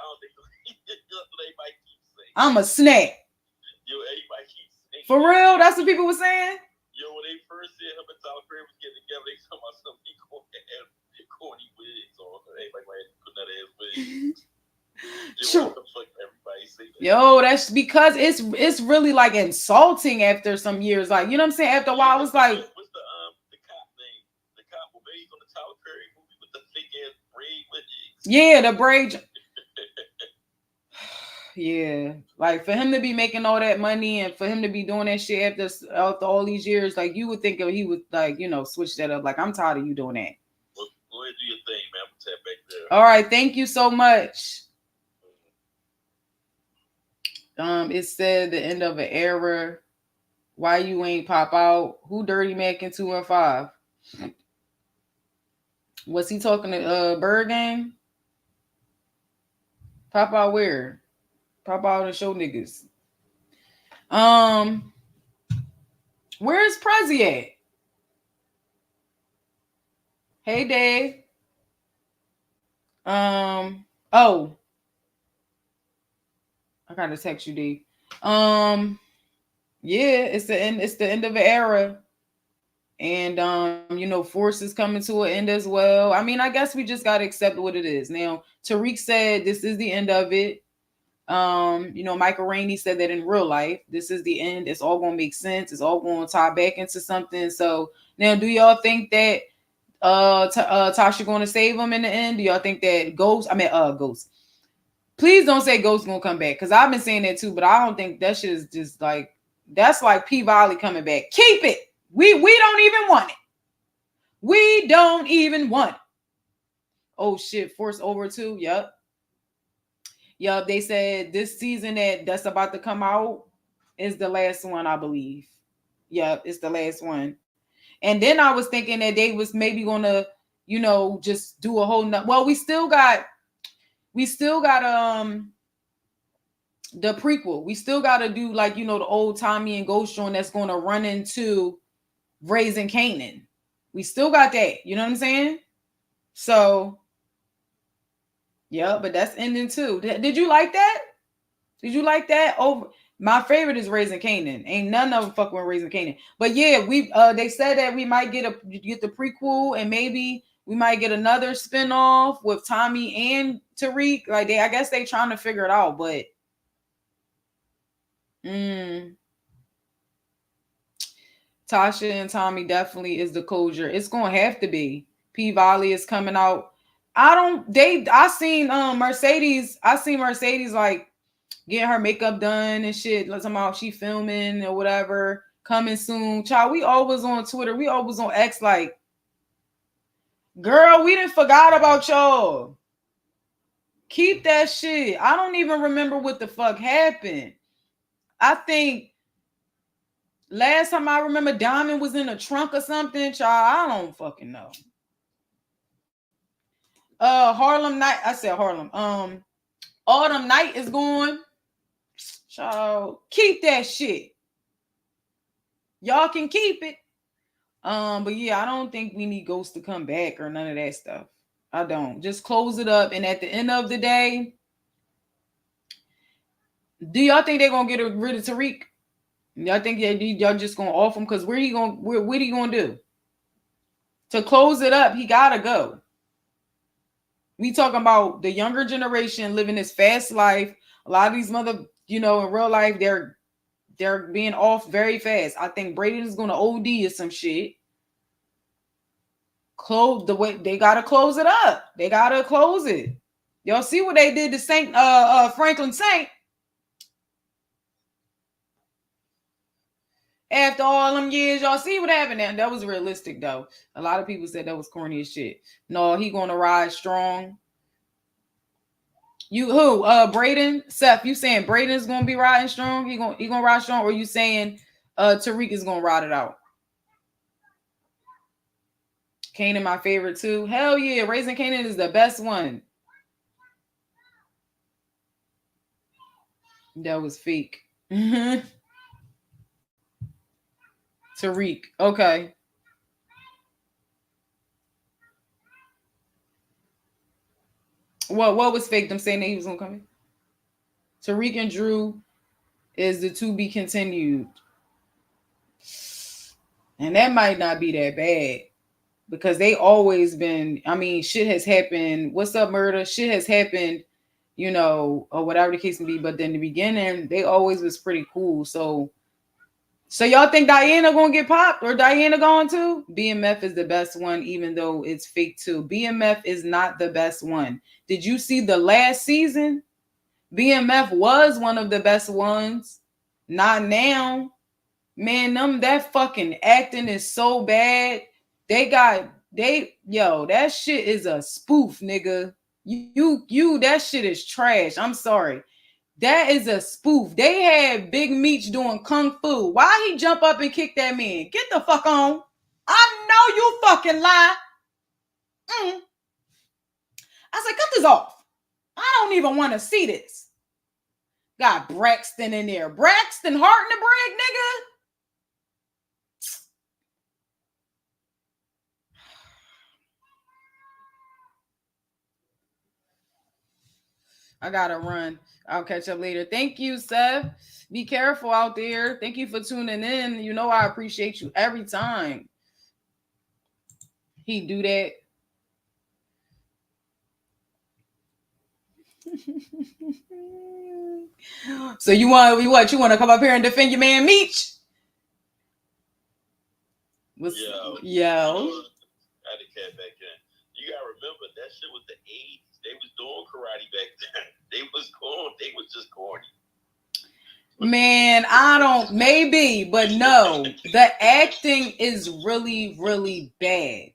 I'm a snack. For real, that's what people were saying. Yo, when they first said him and Tyler Perry was getting together, they talking about something he gonna have corny wigs on. Everybody put nut ass wigs. Sure. Yo, that's because it's really like insulting after some years. Like, you know what I'm saying? After a while, it's like, what's the cop name? The cop who based on the Tyler Perry movie with the fake ass braid wigs. Yeah, the braid. Yeah, like for him to be making all that money and for him to be doing that shit after all these years, like you would think he would switch that up. Like, I'm tired of you doing that. Well, go ahead and do your thing, man. I'm gonna tap back there. All right, thank you so much. It said the end of an era. Why you ain't pop out? Who dirty macking 2 and 5? Was he talking to Bird Gang? Pop out where? Pop out and show niggas. Where's Prezi at? Hey Dave. Oh, I gotta text you, D. Yeah, it's the end. It's the end of an era, and Force is coming to an end as well. I mean, I guess we just gotta accept what it is. Now, Tariq said this is the end of it. Michael Rainey said that in real life, this is the end. It's all gonna make sense. It's all gonna tie back into something. So now, do y'all think that Tasha going to save him in the end? Do y'all think that Ghost? Please don't say Ghost gonna come back, because I've been saying that too, but I don't think that shit is just like, that's like P Valley coming back. Keep it. We don't even want it. We don't even want it. Oh shit, Force over too. Yep. They said this season that's about to come out is the last one, I believe. Yep, it's the last one. And then I was thinking that they was maybe gonna, just do a whole well, we still got the prequel. We still gotta do, like, the old Tommy and Ghost joint that's gonna run into Raising Kanan. We still got that. You know what I'm saying? So yeah, but that's ending too. Did you like that? Did you like that? Over, my favorite is Raising Kanan. Ain't none of them fucking with Raising Kanan. But yeah, they said that we might get the prequel, and maybe we might get another spinoff with Tommy and Tariq. Like, I guess they trying to figure it out, but Tasha and Tommy definitely is the closure. It's gonna have to be. P Valley is coming out. I seen Mercedes. I seen Mercedes like getting her makeup done and shit. Like, somehow she filming or whatever. Coming soon. Child, we always on Twitter. We always on X like, girl, we didn't forgot about y'all. Keep that shit. I don't even remember what the fuck happened. I think last time I remember, Diamond was in a trunk or something. Child, I don't fucking know. Harlem Night. I said Harlem. Autumn Night is going. Child, keep that shit. Y'all can keep it. But yeah, I don't think we need Ghost to come back or none of that stuff. I don't. Just close it up. And at the end of the day, do y'all think they're gonna get rid of Tariq? Y'all think y'all just gonna off him? Because what he gonna do? To close it up, he gotta go. We talking about the younger generation living this fast life. A lot of these in real life, they're being off very fast. I think Braden is gonna OD or some shit. Close the way they gotta close it up. They gotta close it. Y'all see what they did to Saint Franklin Saint? After all them years, y'all see what happened now. That was realistic though. A lot of people said that was corny as shit. No, he gonna ride strong. You who? Braden? Seth, you saying Braden's gonna be riding strong? He gonna ride strong, or you saying Tariq is gonna ride it out? Kanan, my favorite too. Hell yeah, Raising Kanan is the best one. That was fake. Tariq. Okay. What was fake? Them saying that he was gonna come in? Tariq and Drew is the to be continued. And that might not be that bad. Because they always been, I mean, shit has happened. What's up, murder? Shit has happened, or whatever the case may be. But in the beginning, they always was pretty cool. So y'all think Diana gonna get popped, or Diana going to? BMF is the best one, even though it's fake too. BMF is not the best one. Did you see the last season? BMF was one of the best ones. Not now. Man, that fucking acting is so bad. That shit is a spoof, nigga. You that shit is trash. I'm sorry. That is a spoof. They had Big Meech doing kung fu. Why he jump up and kick that man? Get the fuck on. I know you fucking lie. I said, cut this off. I don't even want to see this. Got Braxton in there. Braxton Hart in the break, nigga. I gotta run. I'll catch up later. Thank you, Seth. Be careful out there. Thank you for tuning in. You know I appreciate you every time. He do that. So you want to come up here and defend your man Meech? Yo, I had to cat back in. You gotta remember that shit was the 80s. They was doing karate back then. They was just corny. Man, I don't, maybe, but no, the acting is really, really bad.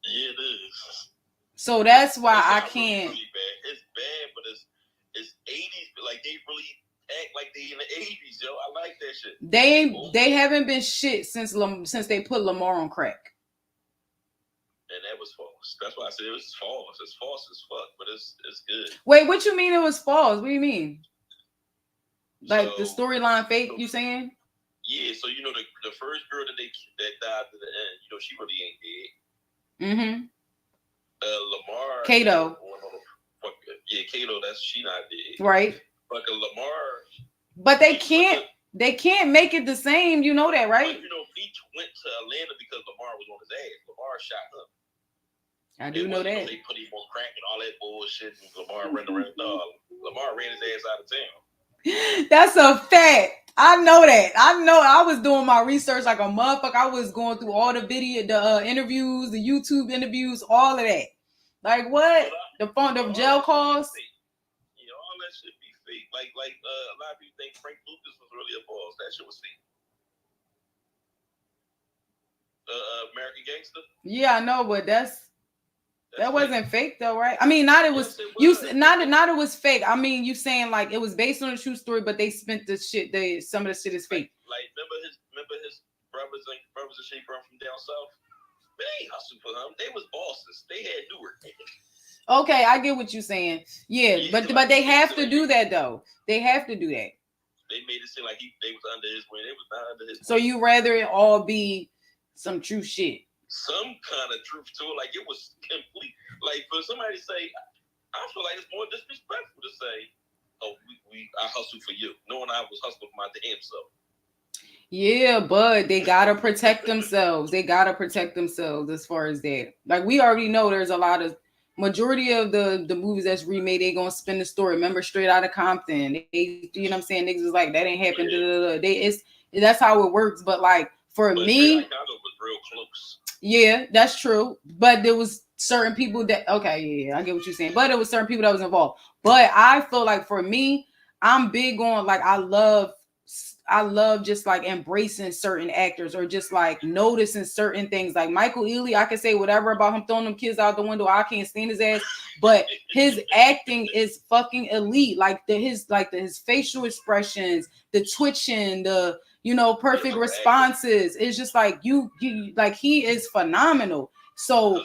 Yeah, it is. So that's why I can't. Really bad. It's bad, but it's 80s, but like they really act like they in the 80s, yo. I like that shit. They haven't been shit since they put Lamar on crack. And that was false. That's why I said it was false. It's false as fuck, but it's good. Wait, what you mean it was false? What do you mean? Like the storyline fake? You saying? Yeah. So you know the first girl that died to the end. You know she really ain't dead. Mm-hmm. Lamar. Kato. Yeah, Kato. She not dead. Right. Fucking Lamar. But they can't make it the same. You know that, right? But, you know, Beach went to Atlanta because Lamar was on his ass. Lamar shot him. I do know that. They put him on crack and all that bullshit, and Lamar ran around. Lamar ran his ass out of town. That's a fact. I know that. I was doing my research like a motherfucker. I was going through all the interviews, the YouTube interviews, all of that. Like what? The jail calls. Yeah, all that shit be fake. Like a lot of people think Frank Lucas was really a boss. That shit was fake. American Gangster. Yeah, I know, but that wasn't fake though, right? I mean, not it was fake. I mean, you saying like it was based on a true story, but they spent the shit. Some of the shit is fake. Like remember his brothers and shit from down south. They ain't hustle for them. They was bosses. They had Newark. Okay, I get what you're saying. Yeah, but they have to do that though. They have to do that. They made it seem like they was under his wing. They was not under his wing. So you rather it all be some true shit? Some kind of truth to it. Like it was complete. Like for somebody to say, I feel like it's more disrespectful to say, "Oh, I hustled for you," knowing I was hustling for my damn self. Yeah, but they gotta protect themselves. They gotta protect themselves as far as that. Like we already know, there's a lot of majority of the movies that's remade. They gonna spin the story. Remember, Straight Outta Compton. You know what I'm saying? Niggas is like that ain't happened. Yeah. That's how it works. But like for me, was real close. Yeah, that's true. But there was certain people that yeah, I get what you're saying. But it was certain people that was involved. But I feel like for me, I'm big on like I love just like embracing certain actors or just like noticing certain things. Like Michael Ealy, I can say whatever about him throwing them kids out the window. I can't stand his ass, but his acting is fucking elite. Like his facial expressions, the twitching, the perfect responses. It's just like you like he is phenomenal. So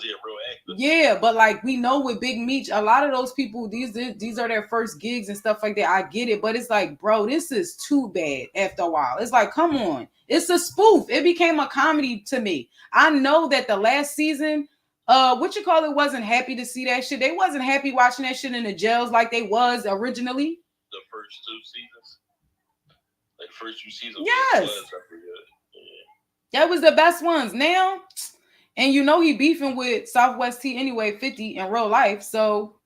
yeah, but like we know with Big Meech, a lot of those people, these are their first gigs and stuff like that. I get it, but it's like, bro, this is too bad after a while. It's like, come on. It's a spoof. It became a comedy to me. I know that the last season, wasn't happy to see that shit. They wasn't happy watching that shit in the jails like they was originally. The first two seasons. Like first two seasons. Yes. That was the best ones. Now, and he beefing with Southwest T anyway, 50 in real life. So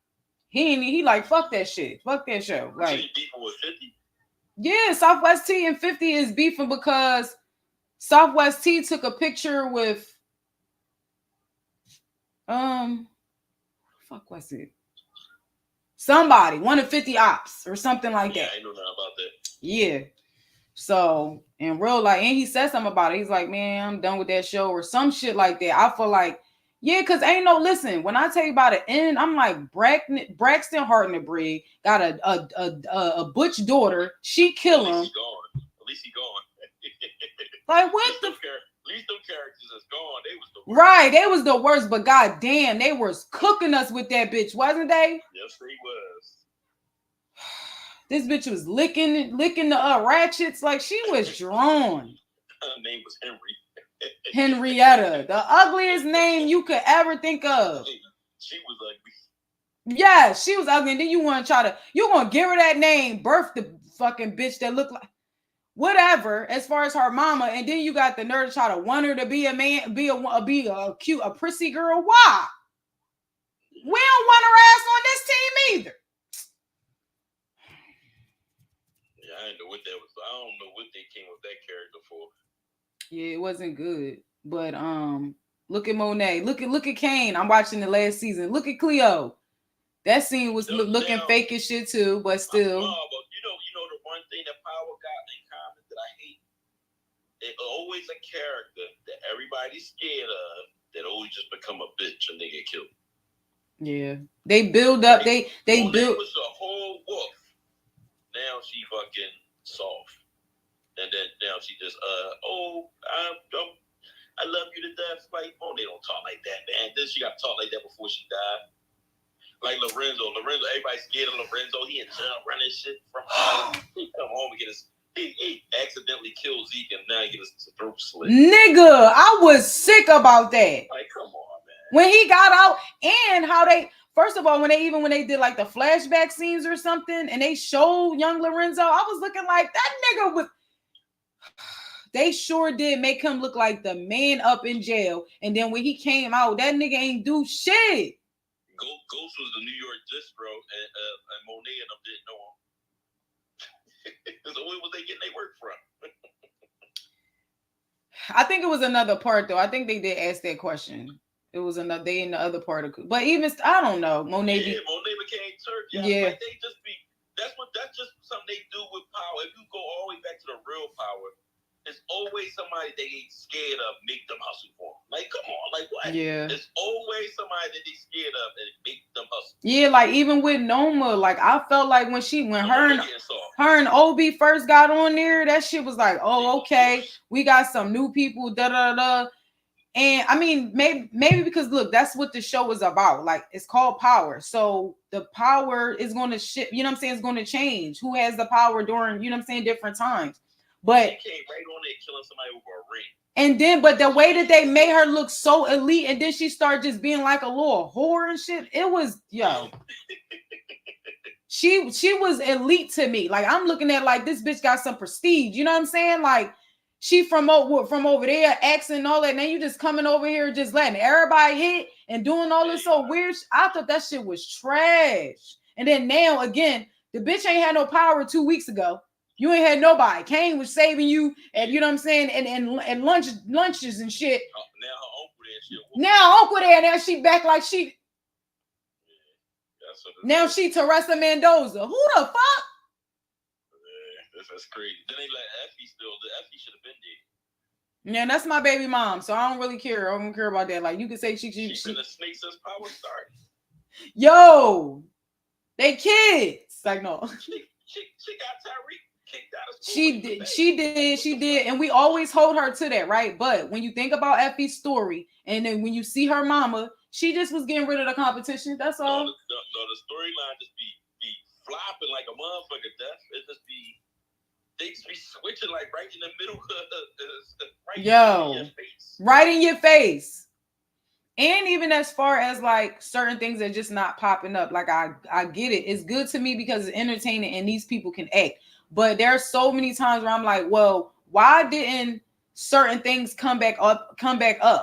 he like fuck that shit. Fuck that show. Like beefing with 50. Yeah, Southwest T and 50 is beefing because Southwest T took a picture with fuck was it? Somebody, one of 50 ops or something like that. I ain't know nothing about that. Yeah. So in real life, and he said something about it. He's like, man, I'm done with that show or some shit like that. I feel like, yeah, because listen, when I tell you about the end, I'm like, Braxton Hartnebrig got a butch daughter. She kill him. At least he gone. Like, what the? At least them characters is gone. They was the worst. Right, they was the worst, but goddamn, they was cooking us with that bitch, wasn't they? Yes, they was. This bitch was licking the ratchets like she was drawn. Her name was Henry. Henrietta, the ugliest name you could ever think of. She was ugly. Yeah, she was ugly. And then you want to you want to give her that name, birth the fucking bitch that look like whatever, as far as her mama. And then you got the nerve to try to want her to be a man, be a cute, a prissy girl. Why? We don't want her ass on this team either. Yeah, I didn't know what that was. I don't know what they came with that character for. Yeah, it wasn't good. But look at Monet. Look at Kane. I'm watching the last season. Look at Cleo. That scene was looking fake as shit too, but still. No, but you know the one thing that Power got in common that I hate. It's always a character that everybody's scared of that always just become a bitch and they get killed. Yeah, they build up. They build. Was a whole wolf. Now she fucking soft, and then now she just I love you to death. Like, oh, they don't talk like that, man. Then she got to talk like that before she died. Like Lorenzo, everybody's scared of Lorenzo. He in jail running shit from home. He come home and get his. He accidentally killed Zeke and now he get his throat slit. Nigga, I was sick about that. Like, come on, man. When he got out and how they, first of all, when they did like the flashback scenes or something and they showed young Lorenzo, I was looking like that nigga was. They sure did make him look like the man up in jail. And then when he came out, that nigga ain't do shit. Ghost was the New York distro, and Monet and them didn't know him. So where was they getting their work from? I think it was another part though. I think they did ask that question. It was another they in the other part of, but even I don't know. Monet became Turk. Yeah. Like they just be that's just something they do with Power. If you go all the way back to the real Power, it's always somebody they ain't scared of make them hustle for. Like, come on, like what? Yeah. It's always somebody that they scared of and make them hustle. Yeah, like even with Noma, like I felt like when her and Obi first got on there, that shit was like, oh, okay, we got some new people, da da da. And I mean, maybe because look, that's what the show is about. Like it's called Power. So the power is going to shift, you know what I'm saying? It's going to change. Who has the power during, you know what I'm saying, different times. But she came right on there killing somebody over a ring. And then, but the way that they made her look so elite, and then she started just being like a little whore and shit. It was she was elite to me. Like I'm looking at like this bitch got some prestige. You know what I'm saying? Like she from over there acting and all that. And then you just coming over here just letting everybody hit and doing all this so weird. I thought that shit was trash. And then now again, the bitch ain't had no power 2 weeks ago. You ain't had nobody. Kane was saving you, and you know what I'm saying, and lunches and shit. Now uncle there, now she back like she. Now she Teresa Mendoza. Who the fuck? That's crazy. Then they let Effie still. Effie should have been there. Yeah, that's my baby mom, so I don't really care. I don't care about that. Like you can say she's been a snake since Power started. Yo, they kids. Like no. She got Tyreek. She did, and we always hold her to that, right? But when you think about Effie's story, and then when you see her mama, she just was getting rid of the competition. That's all. No, the storyline just be flopping like a motherfucker. It just be they just be switching like right in the middle. Right in your face. And even as far as like certain things that just not popping up, like I get it. It's good to me because it's entertaining and these people can act. But there are so many times where I'm like, well, why didn't certain things come back up?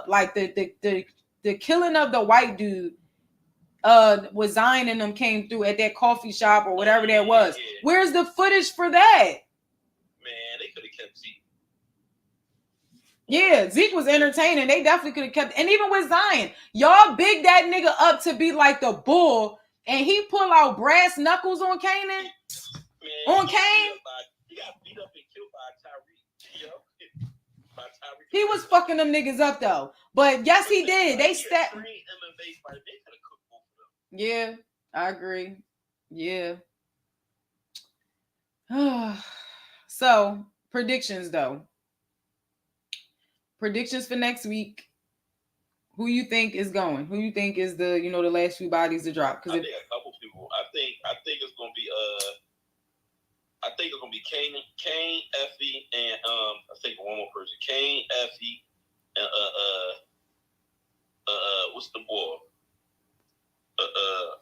Like the killing of the white dude was Zion and them came through at that coffee shop or whatever that was. Yeah. Where's the footage for that? Man, they could have kept Zeke. Yeah, Zeke was entertaining. They definitely could have kept, and even with Zion, y'all big that nigga up to be like the bull, and he pull out brass knuckles on Kanan. On Kane, he got beat up and killed by Tyreek. He was fucking them niggas up though. But yes, he did. They stepped. Yeah, I agree. Yeah. So predictions though. Predictions for next week. Who you think is going? Who you think is the the last few bodies to drop? Because I think a couple people. I think it's gonna be I think it's gonna be Kane, Effie, and I think one more person. Kane, Effie, and what's the boy? I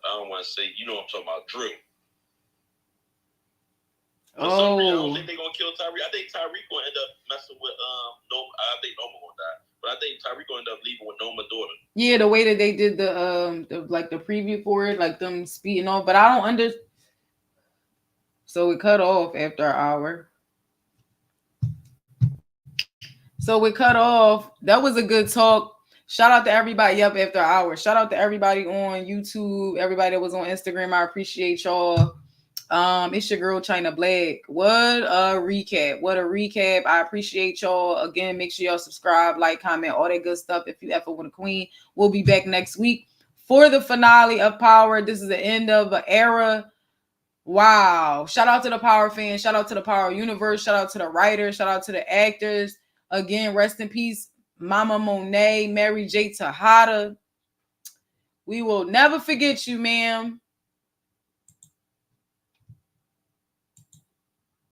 don't don't want to say, you know what I'm talking about, Drew. For Oh. some reason, I don't think they're gonna kill Tyreek. I think Tyreek gonna end up messing with Noma. I think Noma gonna die, but I think Tyreek gonna end up leaving with Noma's daughter. Yeah, the way that they did the like the preview for it, like them speeding off, but I don't understand. So it cut off after an hour. So we cut off. That was a good talk. Shout out to everybody up after an hour. Shout out to everybody on YouTube, everybody that was on Instagram. I appreciate y'all. It's your girl China Black. What a recap. What a recap. I appreciate y'all. Again, make sure y'all subscribe, like, comment, all that good stuff. If you ever want a queen, we'll be back next week for the finale of Power. This is the end of an era. Wow. Shout out to the Power fans. Shout out to the Power universe. Shout out to the writers. Shout out to the actors. Again, rest in peace, Mama Monet, Mary J. Tejada. We will never forget you, ma'am.